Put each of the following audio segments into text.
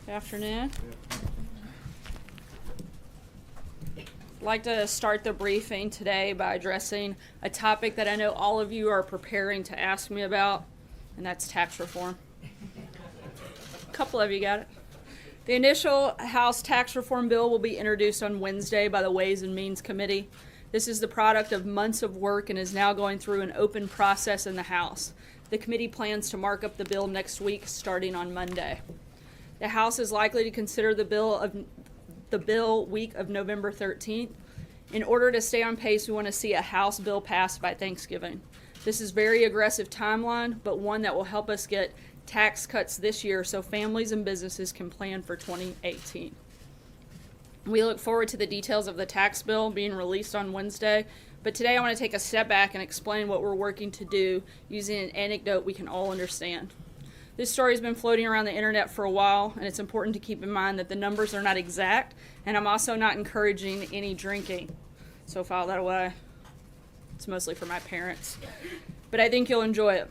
Good afternoon. I'd like to start the briefing today by addressing a topic that I know all of you are preparing to ask me about, and that's tax reform. A couple of you got it. The initial House tax reform bill will be introduced on Wednesday by the Ways and Means Committee. This is the product of months of work and is now going through an open process in the House. The committee plans to mark up the bill next week, starting on Monday. The House is likely to consider the bill week of November 13th. In order to stay on pace, we want to see a House bill passed by Thanksgiving. This is a very aggressive timeline, but one that will help us get tax cuts this year so families and businesses can plan for 2018. We look forward to the details of the tax bill being released on Wednesday, but today I want to take a step back and explain what we're working to do using an anecdote we can all understand. This story has been floating around the internet for a while, and it's important to keep in mind that the numbers are not exact, and I'm also not encouraging any drinking. So file that away. It's mostly for my parents. But I think you'll enjoy it.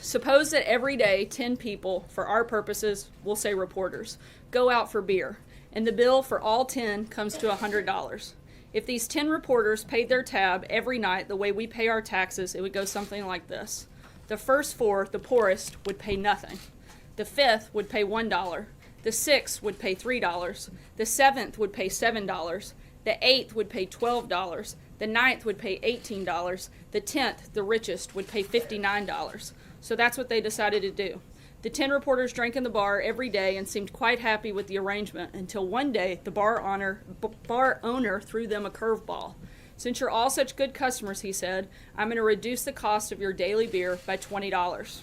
Suppose that every day 10 people, for our purposes, we'll say reporters, go out for beer, and the bill for all 10 comes to $100. If these 10 reporters paid their tab every night the way we pay our taxes, it would go something like this. The first 4, the poorest, would pay nothing. The 5th would pay $1. The 6th would pay $3. The 7th would pay $7. The 8th would pay $12. The 9th would pay $18. The 10th, the richest, would pay $59. So that's what they decided to do. The 10 reporters drank in the bar every day and seemed quite happy with the arrangement until one day the bar owner threw them a curveball. Since you're all such good customers, he said, I'm going to reduce the cost of your daily beer by $20.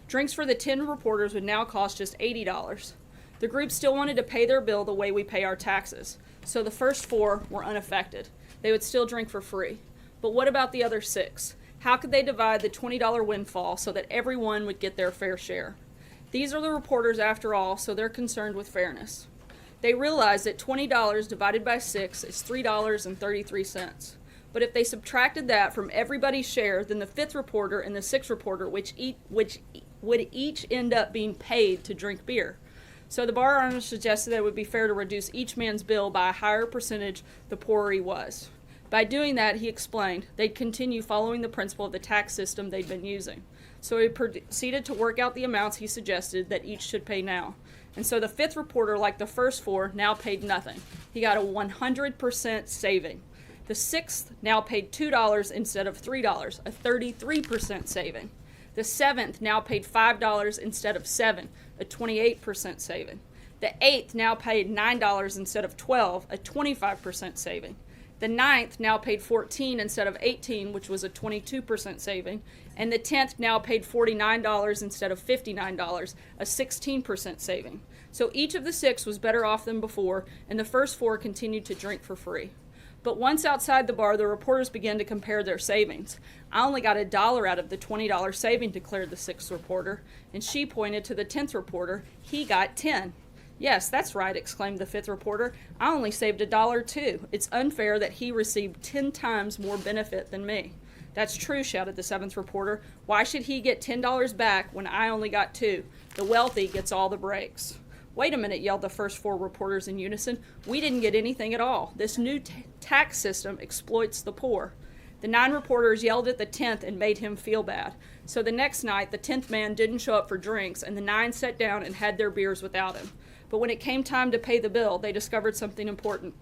Drinks for the 10 reporters would now cost just $80. The group still wanted to pay their bill the way we pay our taxes, so the first 4 were unaffected. They would still drink for free. But what about the other 6? How could they divide the $20 windfall so that everyone would get their fair share? These are the reporters after all, so they're concerned with fairness. They realize that $20 divided by 6 is $3.33. But if they subtracted that from everybody's share, then the 5th reporter and the 6th reporter, which would each end up being paid to drink beer. So the bar owner suggested that it would be fair to reduce each man's bill by a higher percentage the poorer he was. By doing that, he explained, they'd continue following the principle of the tax system they'd been using. So he proceeded to work out the amounts he suggested that each should pay now. And so the 5th reporter, like the first 4, now paid nothing. He got a 100% saving. The 6th now paid $2 instead of $3, a 33% saving. The 7th now paid $5 instead of $7, a 28% saving. The 8th now paid $9 instead of $12, a 25% saving. The 9th now paid $14 instead of $18, which was a 22% saving. And the 10th now paid $49 instead of $59, a 16% saving. So each of the 6 was better off than before, and the first 4 continued to drink for free. But once outside the bar, the reporters began to compare their savings. I only got $1 out of the $20 saving, declared the 6th reporter, and she pointed to the 10th reporter. He got 10. Yes, that's right, exclaimed the 5th reporter. I only saved $1 too. It's unfair that he received 10 times more benefit than me. That's true, shouted the 7th reporter. Why should he get $10 back when I only got 2? The wealthy gets all the breaks. Wait a minute, yelled the first 4 reporters in unison. We didn't get anything at all. This new tax system exploits the poor. The 9 reporters yelled at the 10th and made him feel bad. So the next night, the 10th man didn't show up for drinks, and the 9 sat down and had their beers without him. But when it came time to pay the bill, they discovered something important.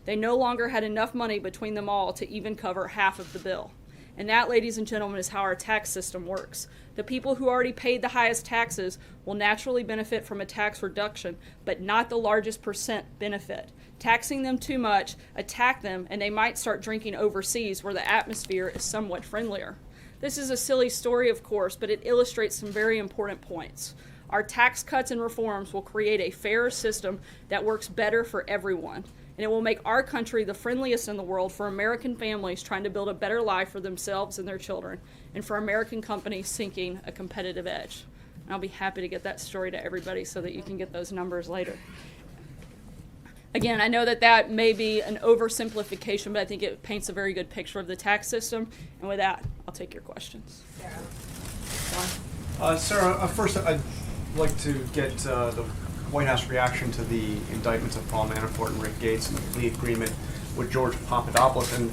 They no longer had enough money between them all to even cover half of the bill. And that, ladies and gentlemen, is how our tax system works. The people who already paid the highest taxes will naturally benefit from a tax reduction, but not the largest percent benefit. Taxing them too much, attack them, and they might start drinking overseas where the atmosphere is somewhat friendlier. This is a silly story, of course, but it illustrates some very important points. Our tax cuts and reforms will create a fairer system that works better for everyone, and it will make our country the friendliest in the world for American families trying to build a better life for themselves and their children, and for American companies seeking a competitive edge. And I'll be happy to get that story to everybody so that you can get those numbers later. Again, I know that may be an oversimplification, but I think it paints a very good picture of the tax system. And with that, I'll take your questions. Sarah, first I'd like to get the White House reaction to the indictments of Paul Manafort and Rick Gates and the plea agreement with George Papadopoulos. And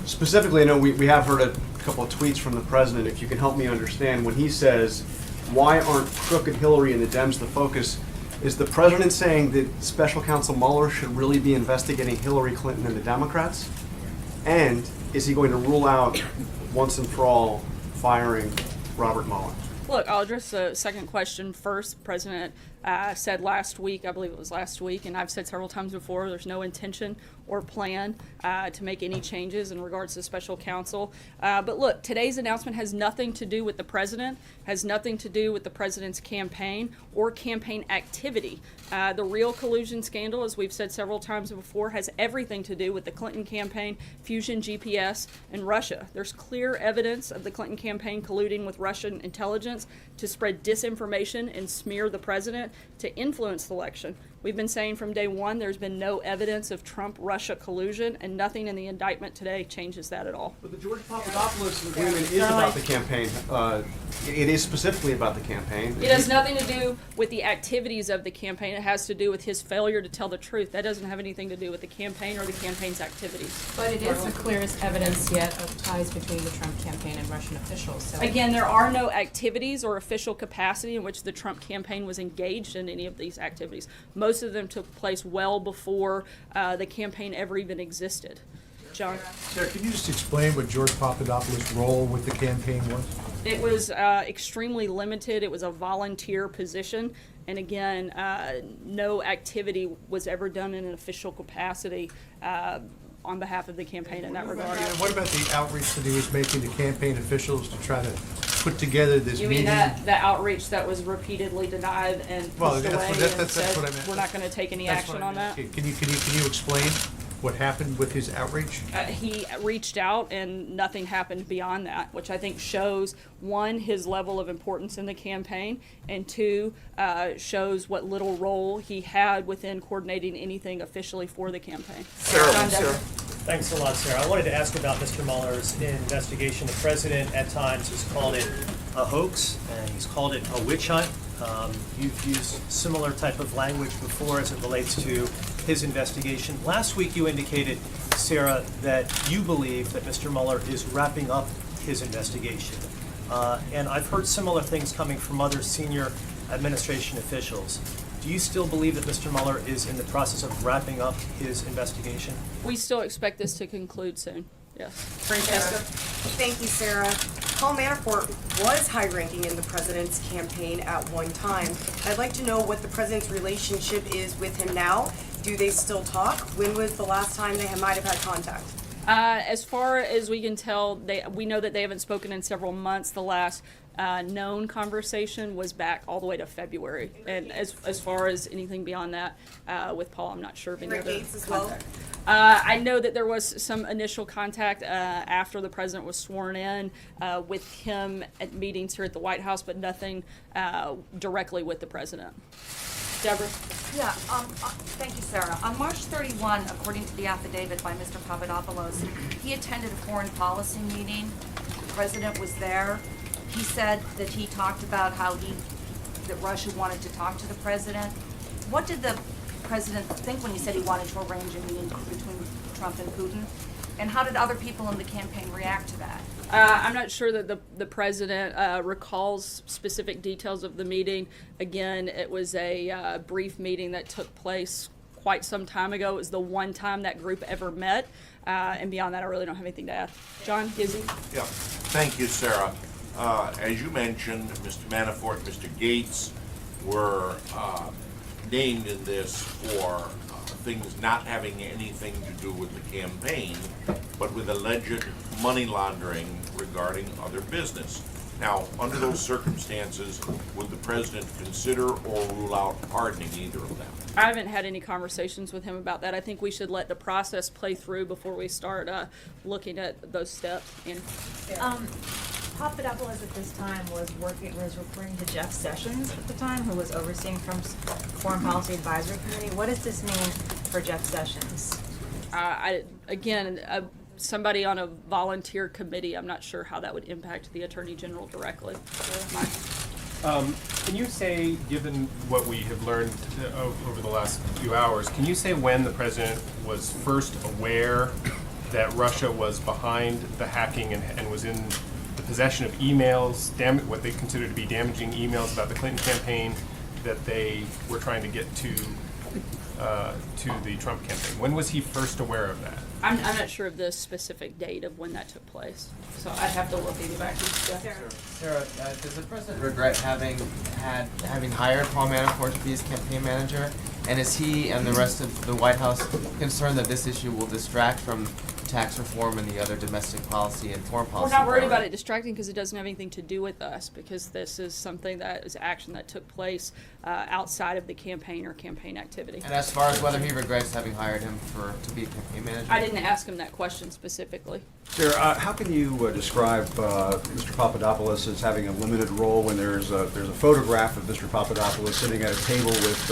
specifically, I know we have heard a couple of tweets from the president. If you can help me understand, when he says, why aren't crooked Hillary and the Dems the focus, is the president saying that Special Counsel Mueller should really be investigating Hillary Clinton and the Democrats? And is he going to rule out once and for all firing Robert Mueller? Look, I'll address the second question first. President said last week, I believe it was last week, and I've said several times before, there's no intention or plan to make any changes in regards to special counsel. But look, today's announcement has nothing to do with the president, has nothing to do with the president's campaign or campaign activity. The real collusion scandal, as we've said several times before, has everything to do with the Clinton campaign, Fusion GPS, and Russia. There's clear evidence of the Clinton campaign colluding with Russian intelligence to spread disinformation and smear the president to influence the election. We've been saying from day one there's been no evidence of Trump-Russia collusion, and nothing in the indictment today changes that at all. But the George Papadopoulos agreement is about the campaign. It is specifically about the campaign. It has nothing to do with the activities of the campaign. It has to do with his failure to tell the truth. That doesn't have anything to do with the campaign or the campaign's activities. But it is the clearest evidence yet of ties between the Trump campaign and Russian officials. So Again, there are no activities or official capacity in which the Trump campaign was engaged in any of these activities. Most of them took place well before the campaign ever even existed. John? Sarah, can you just explain what George Papadopoulos' role with the campaign was? It was extremely limited. It was a volunteer position. And again, no activity was ever done in an official capacity on behalf of the campaign in that regard. And what about the outreach that he was making to campaign officials to try to put together this You meeting? mean that outreach that was repeatedly denied and pushed Well, away that's and said what I meant. we're not going to take any That's what action I on that? meant. Can you explain what happened with his outreach? He reached out and nothing happened beyond that, which I think shows, one, his level of importance in the campaign, and two, shows what little role he had within coordinating anything officially for the campaign. John Dever. Thanks a lot, Sarah. I wanted to ask about Mr. Mueller's investigation. The president at times has called it a hoax, and he's called it a witch hunt. You've used similar type of language before as it relates to his investigation. Last week you indicated, Sarah, that you believe that Mr. Mueller is wrapping up his investigation. And I've heard similar things coming from other senior administration officials. Do you still believe that Mr. Mueller is in the process of wrapping up his investigation? We still expect this to conclude soon, yes. Francesca? Thank you, Sarah. Paul Manafort was high-ranking in the president's campaign at one time. I'd like to know what the president's relationship is with him now. Do they still talk? When was the last time they might have had contact? As far as we can tell, we know that they haven't spoken in several months. The last known conversation was back all the way to February. And as far as anything beyond that, with Paul, I'm not sure of any Rick other Gates as well? contact. I know that there was some initial contact after the president was sworn in with him at meetings here at the White House, but nothing directly with the president. Deborah? Yeah, thank you, Sarah. On March 31, according to the affidavit by Mr. Papadopoulos, he attended a foreign policy meeting. The president was there. He said that he talked about that Russia wanted to talk to the president. What did the president think when he said he wanted to arrange a meeting between Trump and Putin? And how did other people in the campaign react to that? I'm not sure that the president recalls specific details of the meeting. Again, it was a brief meeting that took place quite some time ago. It was the one time that group ever met. And beyond that, I really don't have anything to add. John, Gizzy? Yeah, thank you, Sarah. As you mentioned, Mr. Manafort and Mr. Gates were named in this for things not having anything to do with the campaign, but with alleged money laundering regarding other business. Now, under those circumstances, would the president consider or rule out pardoning either of them? I haven't had any conversations with him about that. I think we should let the process play through before we start looking at those steps. And Papadopoulos at this time was referring to Jeff Sessions at the time, who was overseeing Trump's Foreign Policy Advisory Committee. What does this mean for Jeff Sessions? Somebody on a volunteer committee, I'm not sure how that would impact the Attorney General directly. Can you say, given what we have learned over the last few hours, can you say when the president was first aware that Russia was behind the hacking and was in the possession of emails, what they consider to be damaging emails about the Clinton campaign that they were trying to get to the Trump campaign? When was he first aware of that? I'm not sure of the specific date of when that took place, so I'd have to look into that. Sarah, does the president regret having hired Paul Manafort to be his campaign manager? And is he and the rest of the White House concerned that this issue will distract from tax reform and the other domestic policy and foreign policy? We're not worried about priorities? it distracting because it doesn't have anything to do with us, because this is something that is action that took place outside of the campaign or campaign activity. And as far as whether he regrets having hired him to be campaign manager? I didn't ask him that question specifically. Sir, how can you describe Mr. Papadopoulos as having a limited role when there's a photograph of Mr. Papadopoulos sitting at a table with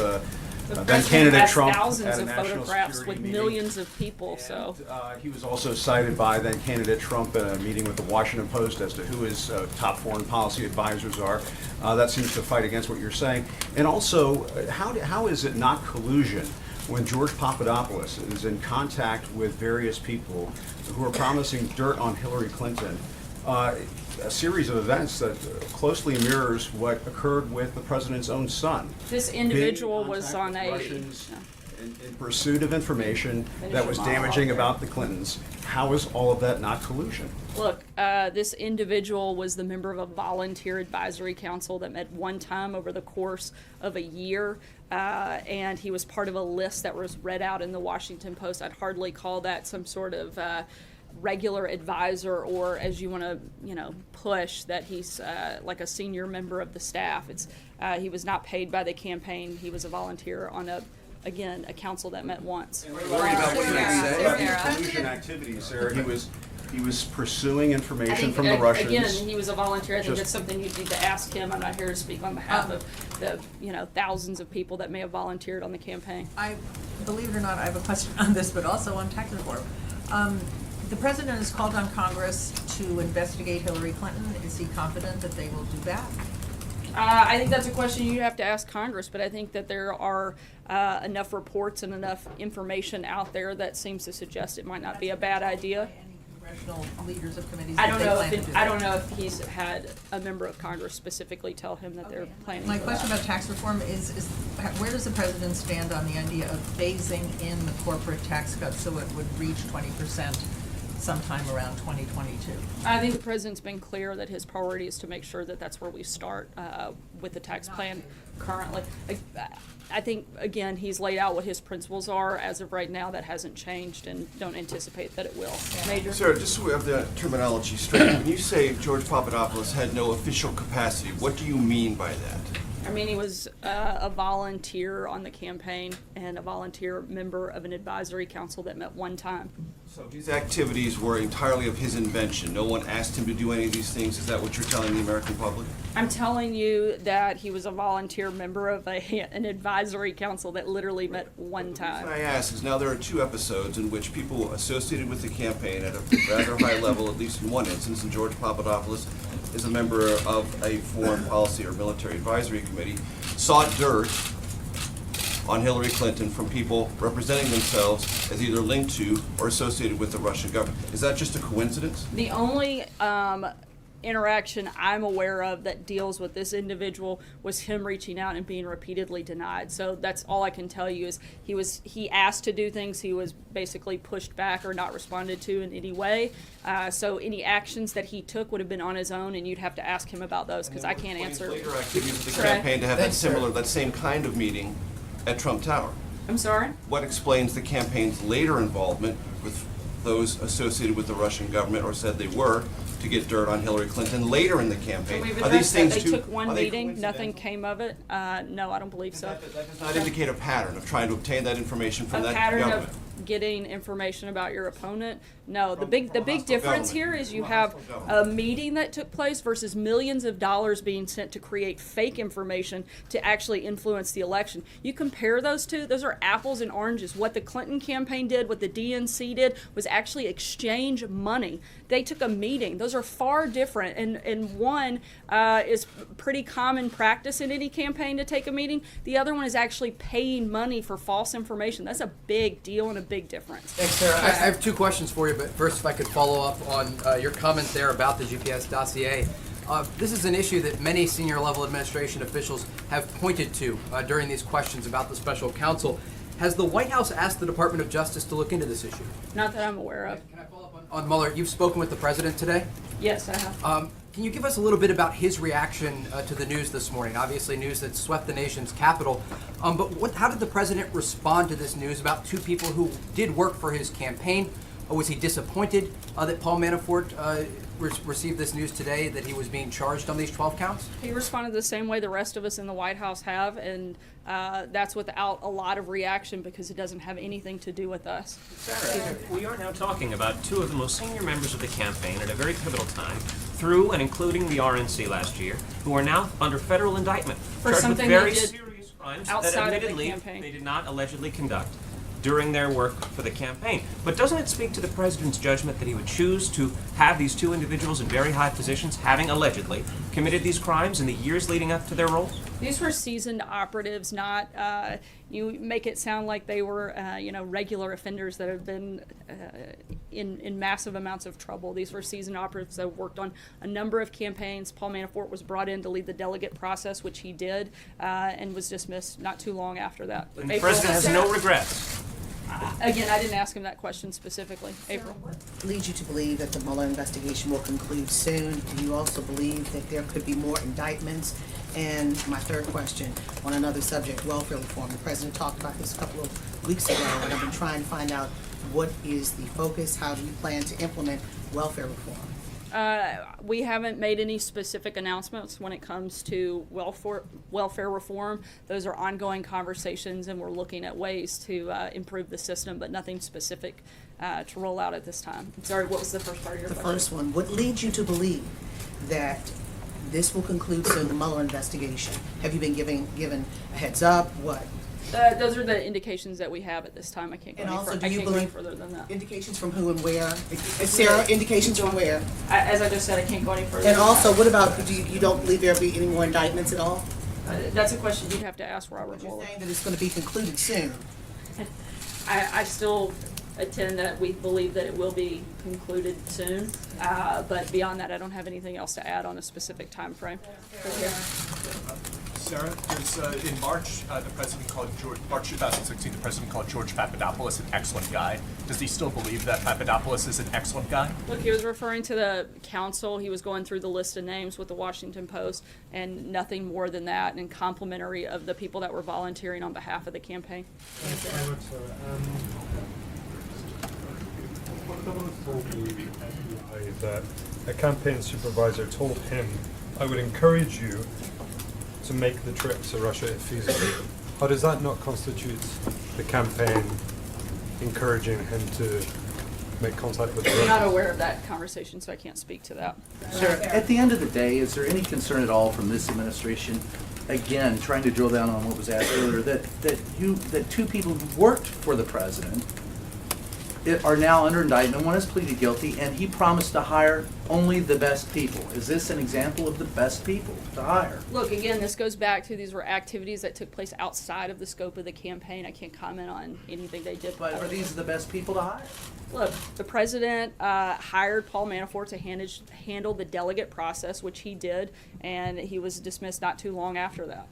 The then president candidate has Trump thousands at a of national photographs security with meeting? millions of people, so. He was also cited by then candidate Trump in a meeting with the Washington Post as to who his top foreign policy advisors are. That seems to fight against what you're saying. And also, how is it not collusion when George Papadopoulos is in contact with various people who are promising dirt on Hillary Clinton? A series of events that closely mirrors what occurred with the president's own son. This individual Being in was contact on with a. Russians in pursuit of information Finish that your was monologue damaging there. about the Clintons. How is all of that not collusion? Look, this individual was the member of a volunteer advisory council that met one time over the course of a year, and he was part of a list that was read out in the Washington Post. I'd hardly call that some sort of regular advisor, or as you want to, push that he's like a senior member of the staff. It's he was not paid by the campaign. He was a volunteer on a council that met once. Worried about what you're collusion activities, Sarah. He was pursuing information from the Russians. Again, he was a volunteer. I think Just- that's something you'd need to ask him. I'm not here to speak on behalf of the, thousands of people that may have volunteered on the campaign. Believe it or not, I have a question on this, but also on tax reform. The president has called on Congress to investigate Hillary Clinton. Is he confident that they will do that? I think that's a question you have to ask Congress, but I think that there are enough reports and enough information out there that seems to suggest it might not be a bad idea. Any congressional leaders of committees I that don't they know plan to if do I that? don't know if he's had a member of Congress specifically tell him that they're planning. My for question that. about tax reform is where does the president stand on the idea of phasing in the corporate tax cut so it would reach 20% sometime around 2022? I think the president's been clear that his priority is to make sure that that's where we start with the tax plan currently. I think, again, he's laid out what his principles are. As of right now, that hasn't changed, and don't anticipate that it will. Major? Sarah, just so we have the terminology straight, when you say George Papadopoulos had no official capacity, what do you mean by that? I mean, he was a volunteer on the campaign and a volunteer member of an advisory council that met one time. So his activities were entirely of his invention. No one asked him to do any of these things. Is that what you're telling the American public? I'm telling you that he was a volunteer member of an advisory council that literally met one What time. I ask is now there are two episodes in which people associated with the campaign at a rather high level, at least in one instance, and George Papadopoulos is a member of a foreign policy or military advisory committee, sought dirt on Hillary Clinton from people representing themselves as either linked to or associated with the Russian government. Is that just a coincidence? The only interaction I'm aware of that deals with this individual was him reaching out and being repeatedly denied. So that's all I can tell you is he asked to do things, he was basically pushed back or not responded to in any way. So any actions that he took would have been on his own, and you'd have to ask him about those because I can't answer. Later activities of the Sorry? campaign to have that same kind of meeting at Trump Tower. I'm sorry? What explains the campaign's later involvement with those associated with the Russian government or said they were to get dirt on Hillary Clinton later in the campaign? We've Are these addressed that. things They too? took one are they meeting, nothing coincidental? came of it. No, I don't believe so. That does not indicate a pattern of trying to obtain that information from A that pattern government. of getting information about your opponent. No, the big difference here is you have a meeting that took place versus millions of dollars being sent to create fake information to actually influence the election. You compare those two, those are apples and oranges. What the Clinton campaign did, what the DNC did, was actually exchange money. They took a meeting. Those are far different, and one is pretty common practice in any campaign to take a meeting. The other one is actually paying money for false information. That's a big deal and a big difference. Thanks, Sarah. I have two questions for you, but first, if I could follow up on your comment there about the GPS dossier. This is an issue that many senior level administration officials have pointed to during these questions about the special counsel. Has the White House asked the Department of Justice to look into this issue? Not that I'm aware of. Can I follow up on Mueller? You've spoken with the president today? Yes, I have. Can you give us a little bit about his reaction to the news this morning? Obviously, news that swept the nation's capital. But how did the president respond to this news about two people who did work for his campaign? Was he disappointed that Paul Manafort received this news today that he was being charged on these 12 counts? He responded the same way the rest of us in the White House have, and that's without a lot of reaction because it doesn't have anything to do with us. Sarah, we are now talking about two of the most senior members of the campaign at a very pivotal time, through and including the RNC last year, who are now under federal indictment For charged something with very they did serious crimes outside that of the admittedly campaign. they did not allegedly conduct during their work for the campaign. But doesn't it speak to the president's judgment that he would choose to have these two individuals in very high positions, having allegedly committed these crimes in the years leading up to their roles? These were seasoned operatives, not, you make it sound like they were, regular offenders that have been in massive amounts of trouble. These were seasoned operatives that worked on a number of campaigns. Paul Manafort was brought in to lead the delegate process, which he did, and was dismissed not too long after that. And the president has no regrets. Again, I didn't ask him that question specifically. April. Leads you to believe that the Mueller investigation will conclude soon? Do you also believe that there could be more indictments? And my third question on another subject, welfare reform. The president talked about this a couple of weeks ago, and I've been trying to find out what is the focus, how do you plan to implement welfare reform? We haven't made any specific announcements when it comes to welfare reform. Those are ongoing conversations, and we're looking at ways to improve the system, but nothing specific to roll out at this time. I'm sorry, what was the first part of your question? The first one, what leads you to believe that this will conclude soon, the Mueller investigation? Have you been given a heads up? What? Those are the indications that we have at this time. I can't go, And also, do I you can't go believe further than that. Indications from who and where? Sarah, indications from where? As I just said, I can't go any further. And than also, that. what about, you don't believe there'll be any more indictments at all? That's a question you'd have to ask Robert But you're Mueller. saying that it's going to be concluded soon. I still attend that we believe that it will be concluded soon, but beyond that, I don't have anything else to add on a specific time frame. Sarah, in March, the president called March 2016, the president called George Papadopoulos an excellent guy. Does he still believe that Papadopoulos is an excellent guy? Look, he was referring to the council. He was going through the list of names with the Washington Post, and nothing more than that, and complimentary of the people that were volunteering on behalf of the campaign. What governor told the FBI that a campaign supervisor told him, "I would encourage you to make the trip to Russia if feasible"? How does that not constitute the campaign encouraging him to make contact with I'm not Russia? aware of that conversation, so I can't speak to that. Sir, at the end of the day, is there any concern at all from this administration, again, trying to drill down on what was asked earlier, that two people who worked for the president are now under indictment? One has pleaded guilty, and he promised to hire only the best people. Is this an example of the best people to hire? Look, again, this goes back to these were activities that took place outside of the scope of the campaign. I can't comment on anything they did. But are these the best people to hire? Look, the president hired Paul Manafort to handle the delegate process, which he did, and he was dismissed not too long after that.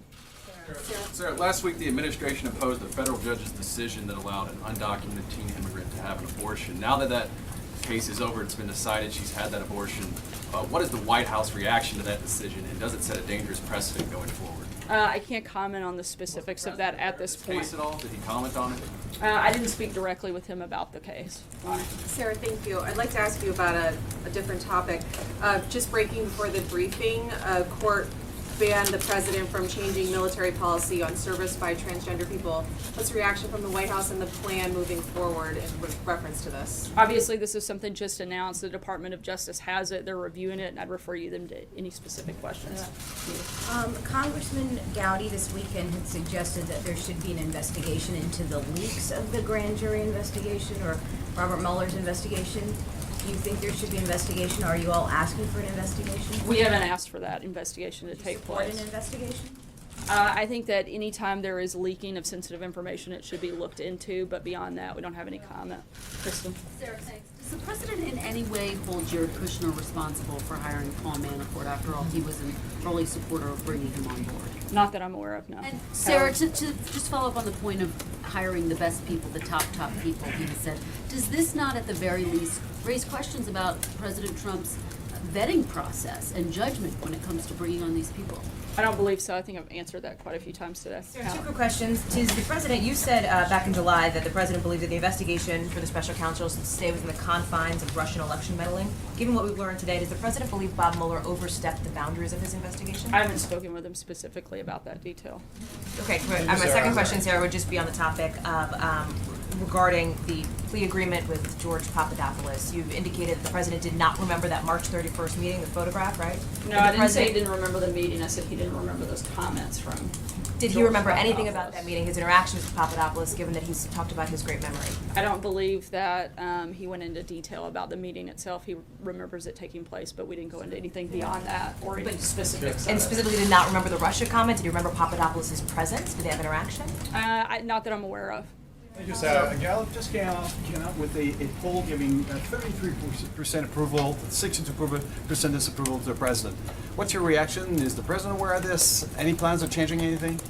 Sarah, last week the administration opposed a federal judge's decision that allowed an undocumented teen immigrant to have an abortion. Now that that case is over, it's been decided she's had that abortion. What is the White House reaction to that decision, and does it set a dangerous precedent going forward? I can't comment on the specifics of that at this point. Case at all? Did he comment on it? I didn't speak directly with him about the case. Sarah, thank you. I'd like to ask you about a different topic. Just breaking before the briefing, court banned the president from changing military policy on service by transgender people. What's the reaction from the White House and the plan moving forward in reference to this? Obviously, this is something just announced. The Department of Justice has it. They're reviewing it, and I'd refer you them to any specific questions. Congressman Gowdy this weekend had suggested that there should be an investigation into the leaks of the grand jury investigation or Robert Mueller's investigation. Do you think there should be an investigation? Are you all asking for an investigation? We haven't asked for that investigation to take Support place. an investigation? I think that anytime there is leaking of sensitive information, it should be looked into, but beyond that, we don't have any comment. Kristen? Sarah, thanks. Does the president in any way hold Jared Kushner responsible for hiring Paul Manafort? After all, he was an early supporter of bringing him on board. Not that I'm aware of, no. And Sarah, to just follow up on the point of hiring the best people, the top people, he said, does this not at the very least raise questions about President Trump's vetting process and judgment when it comes to bringing on these people? I don't believe so. I think I've answered that quite a few times today. Sarah, two quick questions. To the president, you said back in July that the president believed that the investigation for the special counsel should stay within the confines of Russian election meddling. Given what we've learned today, does the president believe Bob Mueller overstepped the boundaries of his investigation? I haven't spoken with him specifically about that detail. Okay, great. My second question, Sarah, would just be on the topic of regarding the plea agreement with George Papadopoulos. You've indicated that the president did not remember that March 31st meeting, the photograph, right? No, I didn't say he didn't remember the meeting. I said he didn't remember those comments from. Did he remember anything about that meeting, his interactions with Papadopoulos, given that he's talked about his great memory? I don't believe that he went into detail about the meeting itself. He remembers it taking place, but we didn't go into anything beyond that or any specifics. And specifically did not remember the Russia comment? Did he remember Papadopoulos' presence? Did they have interaction? Not that I'm aware of. Thank you, Sarah. Gallup just came out with a poll giving 33% approval, 62% disapproval to the president. What's your reaction? Is the president aware of this? Any plans of changing anything?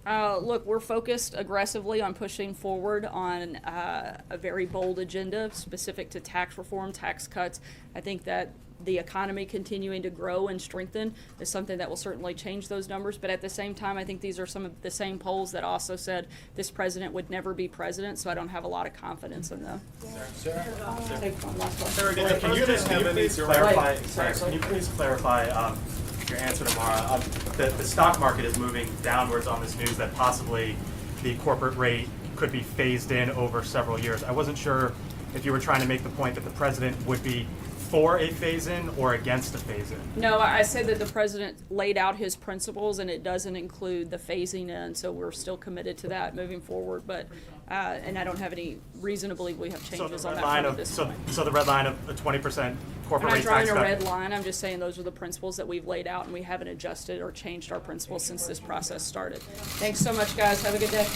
Look, we're focused aggressively on pushing forward on a very bold agenda specific to tax reform, tax cuts. I think that the economy continuing to grow and strengthen is something that will certainly change those numbers. But at the same time, I think these are some of the same polls that also said this president would never be president, so I don't have a lot of confidence in them. Sarah, Take one last one. Sarah, can you please clarify your answer tomorrow? The stock market is moving downwards on this news that possibly the corporate rate could be phased in over several years. I wasn't sure if you were trying to make the point that the president would be for a phase-in or against a phase-in. No, I said that the president laid out his principles, and it doesn't include the phasing in, so we're still committed to that moving forward. But and I don't have any reason to believe we have changes on that front at this point. So the red line of a 20% corporate I'm rate not drawing tax a cut. red line. I'm just saying those are the principles that we've laid out, and we haven't adjusted or changed our principles since this process started. Thanks so much, guys. Have a good day.